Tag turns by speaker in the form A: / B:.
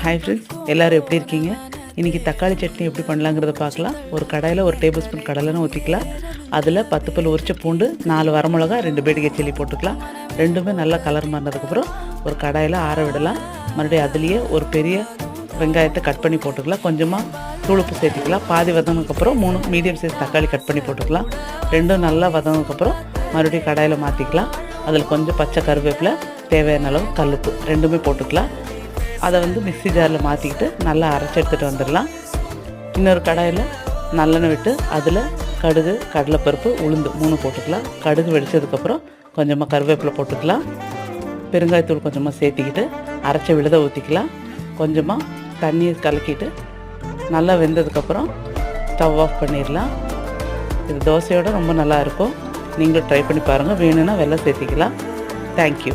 A: Hi friends, எல்லோரும் எப்படி இருக்கீங்க? இன்றைக்கி தக்காளி சட்னி எப்படி பண்ணலாங்கிறத பார்க்கலாம். ஒரு கடாயில் 1 டேபிள் ஸ்பூன் கடலைன்னு ஊற்றிக்கலாம். அதில் 10 பல் உரிச்ச பூண்டு, 4 வரமிளகா, 2 பேடிகை சில்லி போட்டுக்கலாம். ரெண்டுமே நல்லா கலர் மாறினதுக்கப்புறம் ஒரு கடாயில் ஆற விடலாம். மறுபடியும் அதுலேயே ஒரு பெரிய வெங்காயத்தை கட் பண்ணி போட்டுக்கலாம். கொஞ்சமாக தூளுப்பு சேர்த்துக்கலாம். பாதி வதங்கினதுக்கப்புறம் 3 மீடியம் சைஸ் தக்காளி கட் பண்ணி போட்டுக்கலாம். ரெண்டும் நல்லா வதங்கினதுக்கப்புறம் மறுபடியும் கடாயில் மாற்றிக்கலாம். அதில் கொஞ்சம் பச்சை கருவேப்பிலை, தேவையான அளவு கல்லுப்பு ரெண்டுமே போட்டுக்கலாம். அதை மிக்ஸி ஜாரில் மாற்றிக்கிட்டு நல்லா அரைச்சி எடுத்துகிட்டு வந்துடலாம். இன்னொரு கடாயில் நல்லெண்ணெய் விட்டு அதில் கடுகு, கடலைப்பருப்பு, உளுந்து 3 போட்டுக்கலாம். கடுகு வெடித்ததுக்கப்புறம் கொஞ்சமாக கருவேப்பிலை போட்டுக்கலாம். பெருங்காயத்தூள் கொஞ்சமாக சேர்த்திக்கிட்டு அரைச்ச விழுதை ஊற்றிக்கலாம். கொஞ்சமாக தண்ணியை கலக்கிட்டு நல்லா வெந்ததுக்கப்புறம் ஸ்டவ் ஆஃப் பண்ணிடலாம். இது தோசையோடு ரொம்ப நல்லாயிருக்கும். நீங்களும் ட்ரை பண்ணி பாருங்கள். வேணும்னா வெல்லம் சேர்த்திக்கலாம். தேங்க்யூ.